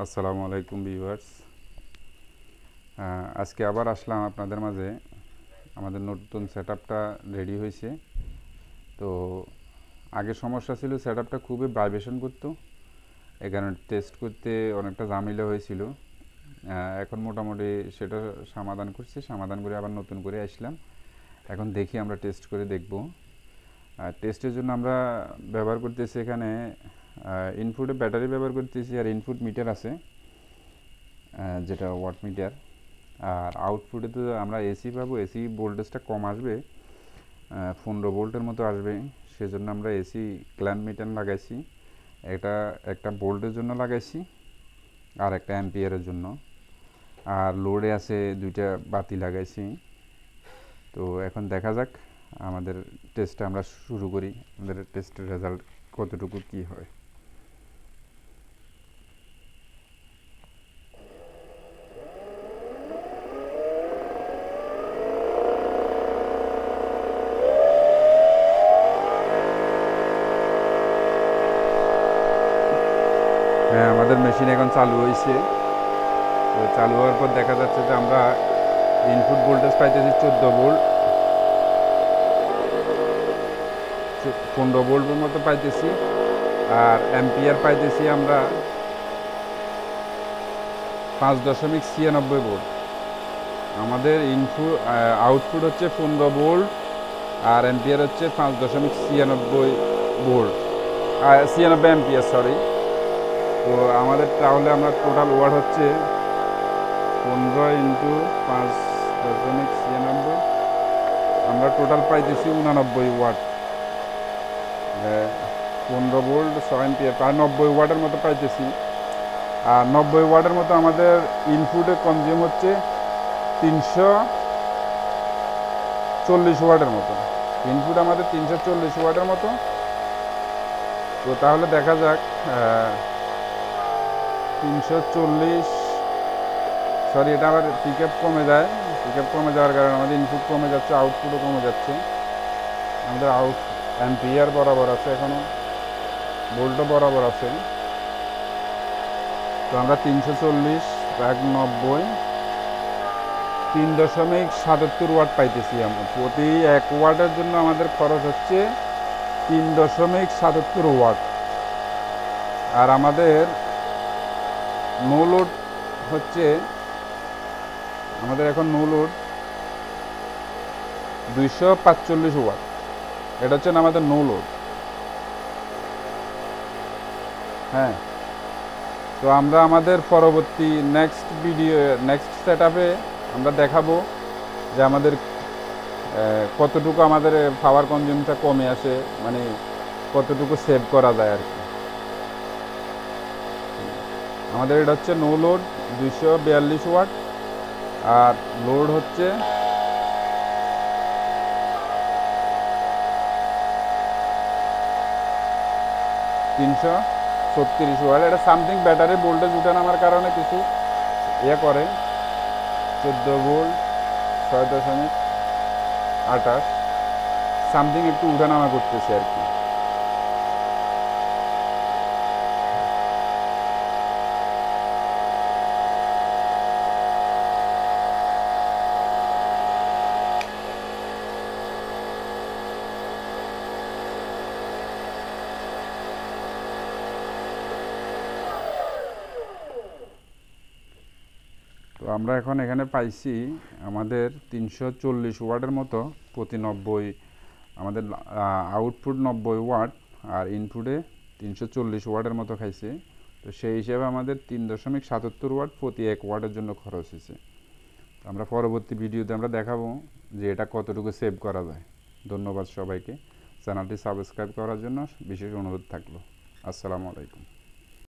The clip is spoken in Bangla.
আসসালামু আলাইকুম ভিউয়ার্স। আজকে আবার আসলাম আপনাদের মাঝে। আমাদের নতুন সেটআপটা রেডি হয়েছে। তো আগে সমস্যা ছিল, সেটআপটা খুবই ভাইব্রেশন করতো, এই কারণে টেস্ট করতে অনেকটা ঝামেলা হয়েছিল। এখন মোটামুটি সেটা সমাধান করে আবার নতুন করে আসলাম। এখন দেখি আমরা টেস্ট করে দেখব। টেস্টের জন্য আমরা ব্যবহার করতেছি এখানে ইনপুটে ব্যাটারি ব্যবহার করতেছি, আর ইনপুট মিটার আছে যেটা ওয়াট মিটার। আর আউটপুটে তো আমরা এসি পাবো, এসি ভোল্টেজটা কম আসবে, 15 ভোল্টের মতো আসবে। সেজন্য আমরা এসি ক্ল্যাম্প মিটার লাগাইছি। এটা একটা ভোল্টের জন্য লাগাইছি আর একটা অ্যাম্পিয়ারের জন্য। আর লোডে আছে দুইটা বাতি লাগাইছি। তো এখন দেখা যাক আমাদের টেস্টটা আমরা শুরু করি, আমাদের টেস্টের রেজাল্ট কতটুকু কী হয়। হ্যাঁ, আমাদের মেশিন এখন চালু হয়েছে। তো চালু হওয়ার পর দেখা যাচ্ছে যে আমরা ইনপুট ভোল্টেজ পাইতেছি 14 ভোল্ট, 15 ভোল্টের মতো পাইতেছি। আর অ্যাম্পিয়ার পাইতেছি আমরা 5.96 ভোল্ট। আমাদের আউটপুট হচ্ছে 15 ভোল্ট আর অ্যাম্পিয়ার হচ্ছে 5.96 ভোল্ট, 96 অ্যাম্পিয়ার, সরি। তো আমাদের তাহলে আমরা টোটাল ওয়াট হচ্ছে 15 ইন্টু 5.96, আমরা টোটাল পাইতেছি 89 ওয়াট। 15 ভোল্ট 6 অ্যাম্পিয়ার, প্রায় 90 ওয়াটের মতো পাইতেছি। আর 90 ওয়াটের মতো আমাদের ইনপুটে কনজিউম হচ্ছে 340 ওয়াটের মতো। ইনপুট আমাদের 340 ওয়াটের মতো। তো তাহলে দেখা যাক 340, সরি, এটা আবার পিক আপ কমে যায়। পিক আপ কমে যাওয়ার কারণে আমাদের ইনপুট কমে যাচ্ছে, আউটপুটও কমে যাচ্ছে। আমাদের অ্যাম্পিয়ার বরাবর আছে, এখনও ভোল্টও বরাবর আছে। তো আমরা 340 ভাগ 90, 3.77 ওয়াট পাইতেছি। আমরা প্রতি 1 ওয়াটের জন্য আমাদের খরচ হচ্ছে 3.77 ওয়াট। আর আমাদের নো লোড হচ্ছে, আমাদের এখন নো লোড 245 ওয়াট। এটা হচ্ছে আমাদের নো লোড। হ্যাঁ, তো আমরা আমাদের পরবর্তী নেক্সট সেটআপে আমরা দেখাবো যে আমাদের কতটুকু আমাদের পাওয়ার কনজিউমটা কমে আসে, মানে কতটুকু সেভ করা যায় আর কি। আমাদের এটা হচ্ছে নো লোড 242 ওয়াট, আর লোড হচ্ছে 336 ওয়াট। এটা সামথিং ব্যাটারি ভোল্টেজ উঠে নামার কারণে কিছু করে। 14 ভোল্ট 6.28 সামথিং একটু উঠানামা করতেছে আর কি। তো আমরা এখন এখানে পাইছি আমাদের 340 ওয়াটের মতো প্রতি 90, আমাদের আউটপুট 90 ওয়াট আর ইনপুটে 340 ওয়াটের মতো খাইছে। তো সেই হিসাবে আমাদের 3.77 ওয়াট প্রতি 1 ওয়াটের জন্য খরচ হয়েছে। আমরা পরবর্তী ভিডিওতে আমরা দেখাবো যে এটা কতটুকু সেভ করা যায়। ধন্যবাদ সবাইকে। চ্যানেলটি সাবস্ক্রাইব করার জন্য বিশেষ অনুরোধ থাকলো। আসসালামু আলাইকুম।